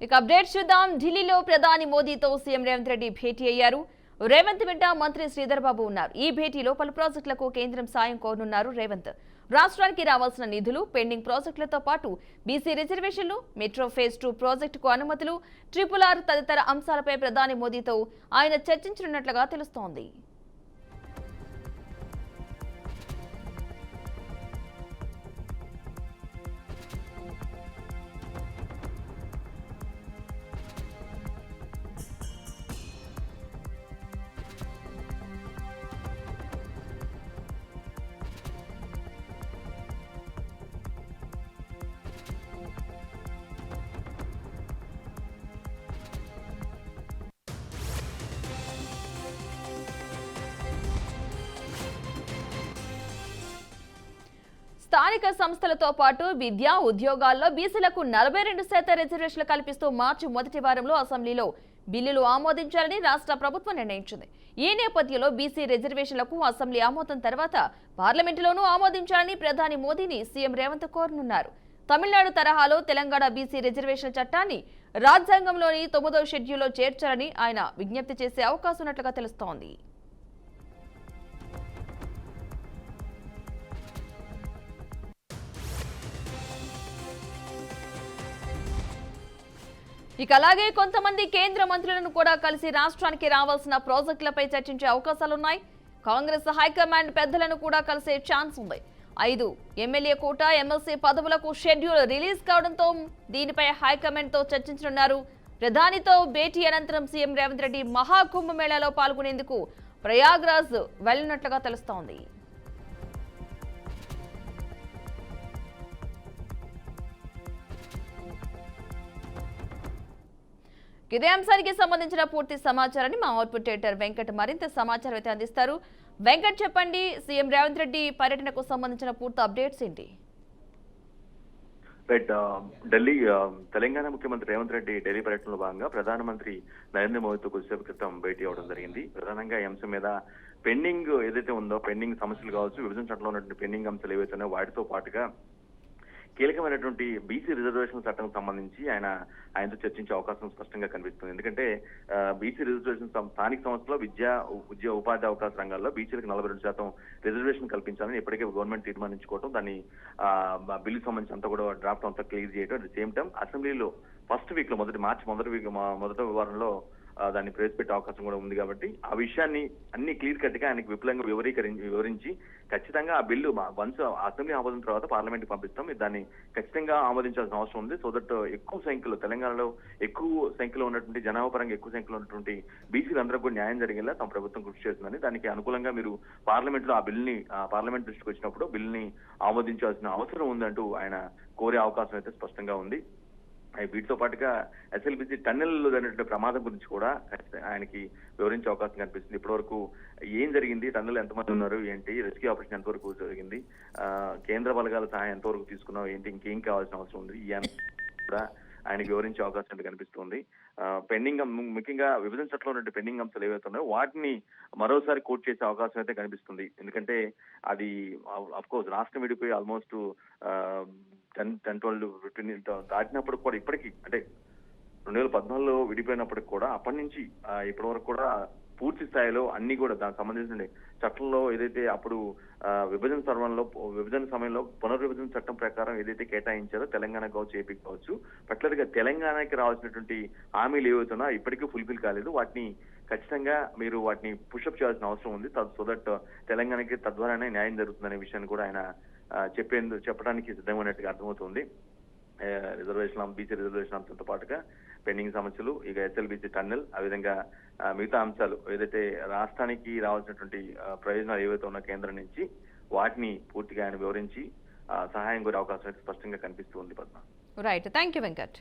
ఇక అప్డేట్ చూద్దాం. ఢిల్లీలో ప్రధాని మోదీతో సీఎం రేవంత్ రెడ్డి భేటీ అయ్యారు. రేవంత్ వెంట మంత్రి శ్రీధర్ బాబు ఉన్నారు. ఈ భేటీలో పలు ప్రాజెక్టులకు కేంద్రం సాయం కోరనున్నారు రేవంత్. రాష్ట్రానికి రావాల్సిన నిధులు, పెండింగ్ ప్రాజెక్టులతో పాటు బీసీ రిజర్వేషన్లు, మెట్రో ఫేజ్ 2 ప్రాజెక్టుకు అనుమతులు, RRR తదితర అంశాలపై ప్రధాని మోదీతో ఆయన చర్చించనున్నట్లుగా తెలుస్తోంది. స్థానిక సంస్థలతో పాటు విద్య, ఉద్యోగాల్లో బీసీలకు 42% రిజర్వేషన్లు కల్పిస్తూ మార్చి మొదటి వారంలో అసెంబ్లీలో బిల్లులు ఆమోదించాలని రాష్ట్ర ప్రభుత్వం నిర్ణయించింది. ఈ నేపథ్యంలో బీసీ రిజర్వేషన్లకు అసెంబ్లీ ఆమోదం తర్వాత పార్లమెంటులోనూ ఆమోదించాలని ప్రధాని మోదీని సీఎం రేవంత్ కోరనున్నారు. తమిళనాడు తరహాలో తెలంగాణ బీసీ రిజర్వేషన్ చట్టాన్ని రాజ్యాంగంలోని 9వ షెడ్యూల్లో చేర్చాలని ఆయన విజ్ఞప్తి చేసే అవకాశం ఉన్నట్లుగా తెలుస్తోంది. ఇక అలాగే కొంతమంది కేంద్ర మంత్రులను కూడా కలిసి రాష్ట్రానికి రావాల్సిన ప్రాజెక్టులపై చర్చించే అవకాశాలున్నాయి. కాంగ్రెస్ హైకమాండ్ పెద్దలను కూడా కలిసే ఛాన్స్ ఉంది. 5 ఎమ్మెల్యే కోట, ఎమ్మెల్సీ పదవులకు షెడ్యూల్ రిలీజ్ కావడంతో దీనిపై హైకమాండ్తో చర్చించనున్నారు. ప్రధానితో భేటీ అనంతరం సీఎం రేవంత్ రెడ్డి మహాకుంభమేళాలో పాల్గొనేందుకు ప్రయాగ్రాజ్ వెళ్లినట్లుగా తెలుస్తోంది. ఇదే అంశానికి సంబంధించిన పూర్తి సమాచారాన్ని మా అవుట్పుట్ ఎడిటర్ వెంకట్ మరింత సమాచారం అయితే అందిస్తారు. వెంకట్, చెప్పండి, సీఎం రేవంత్ రెడ్డి పర్యటనకు సంబంధించిన పూర్తి అప్డేట్స్ ఏంటి? రైట్, ఢిల్లీ తెలంగాణ ముఖ్యమంత్రి రేవంత్ రెడ్డి ఢిల్లీ పర్యటనలో భాగంగా ప్రధానమంత్రి నరేంద్ర మోదీతో కొద్దిసేపు క్రితం భేటీ అవడం జరిగింది. ప్రధానంగా ఈ అంశం మీద పెండింగ్ ఏదైతే ఉందో, పెండింగ్ సమస్యలు కావచ్చు, విభజన చట్టంలో ఉన్నటువంటి పెండింగ్ అంశాలు ఏవైతే ఉన్నాయో వాటితో పాటుగా కీలకమైనటువంటి బీసీ రిజర్వేషన్ చట్టం సంబంధించి ఆయనతో చర్చించే అవకాశం స్పష్టంగా కనిపిస్తుంది. ఎందుకంటే బీసీ రిజర్వేషన్ స్థానిక సంస్థలో ఉపాధి అవకాశ రంగాల్లో బీసీలకు 42% రిజర్వేషన్ కల్పించాలని ఇప్పటికే గవర్నమెంట్ తీర్మానించుకోవడం, దాన్ని బిల్లు సంబంధించి అంతా కూడా డ్రాఫ్ట్ అంతా క్లియర్ చేయడం, అట్ ది సేమ్ టైం అసెంబ్లీలో ఫస్ట్ వీక్ లో మొదటి వారంలో దాన్ని ప్రవేశపెట్టే అవకాశం కూడా ఉంది. కాబట్టి ఆ విషయాన్ని అన్ని క్లియర్ కట్ గా ఆయనకు విపులంగా వివరించి ఖచ్చితంగా ఆ బిల్లు వన్స్ అసెంబ్లీ ఆమోదం తర్వాత పార్లమెంట్ పంపిస్తాం, దాన్ని ఖచ్చితంగా ఆమోదించాల్సిన అవసరం ఉంది. సో దట్ ఎక్కువ సంఖ్యలో తెలంగాణలో ఎక్కువ సంఖ్యలో ఉన్నటువంటి జనాభా పరంగా ఎక్కువ సంఖ్యలో ఉన్నటువంటి బీసీలందరూ కూడా న్యాయం జరిగేలా తమ ప్రభుత్వం కృషి చేస్తుందని, దానికి అనుకూలంగా మీరు పార్లమెంట్ లో ఆ బిల్ని పార్లమెంట్ దృష్టికి వచ్చినప్పుడు బిల్ని ఆమోదించాల్సిన అవసరం ఉందంటూ ఆయన కోరే అవకాశం అయితే స్పష్టంగా ఉంది. వీటితో పాటుగా ఎస్ఎల్బీసీ టన్నెల్లో జరిగినటువంటి ప్రమాదం గురించి కూడా ఆయనకి వివరించే అవకాశం కనిపిస్తుంది. ఇప్పటివరకు ఏం జరిగింది, టన్నెల్ ఎంతమంది ఉన్నారు, ఏంటి, రెస్క్యూ ఆపరేషన్ ఎంతవరకు జరిగింది, కేంద్ర బలగాల సహాయం ఎంతవరకు తీసుకున్నావు, ఏంటి, ఇంకేం కావాల్సిన అవసరం ఉంది, ఈ కూడా ఆయనకి వివరించే అవకాశం కనిపిస్తుంది. పెండింగ్ ముఖ్యంగా విభజన చట్టంలో ఉన్న పెండింగ్ అంశాలు ఏవైతే ఉన్నాయో వాటిని మరోసారి కోట్ చేసే అవకాశం అయితే కనిపిస్తుంది. ఎందుకంటే అది అఫ్ కోర్స్ రాష్ట్రం విడిపోయి ఆల్మోస్ట్ 10-12 దాటినప్పుడు కూడా ఇప్పటికీ, అంటే 2014లో విడిపోయినప్పటికి కూడా అప్పటి నుంచి ఇప్పటి వరకు కూడా పూర్తి స్థాయిలో అన్ని కూడా దానికి సంబంధించిన చట్టంలో ఏదైతే అప్పుడు విభజన సమయంలో పునర్విభజన చట్టం ప్రకారం ఏదైతే కేటాయించారో తెలంగాణ కావచ్చు, ఏపీ కావచ్చు, పర్టికులర్ గా తెలంగాణకి రావాల్సినటువంటి హామీలు ఏవైతున్నా ఇప్పటికీ ఫుల్ఫిల్ కాలేదు. వాటిని ఖచ్చితంగా మీరు వాటిని పుషప్ చేయాల్సిన అవసరం ఉంది. సో దట్ తెలంగాణకి తద్వారానే న్యాయం జరుగుతుందనే విషయాన్ని కూడా ఆయన చెప్పడానికి సిద్ధమైనట్టుగా అర్థమవుతుంది. బీసీ రిజర్వేషన్ అంశంతో పాటుగా పెండింగ్ సమస్యలు, ఇక ఎస్ఎల్బీసీ టన్నెల్, ఆ విధంగా మిగతా అంశాలు ఏదైతే రాష్ట్రానికి రావాల్సినటువంటి ప్రయోజనాలు ఏవైతే ఉన్న కేంద్రం నుంచి వాటిని పూర్తిగా ఆయన వివరించి సహాయం కోరే అవకాశం అయితే స్పష్టంగా కనిపిస్తూ ఉంది. Padma, right, thank you Venkat.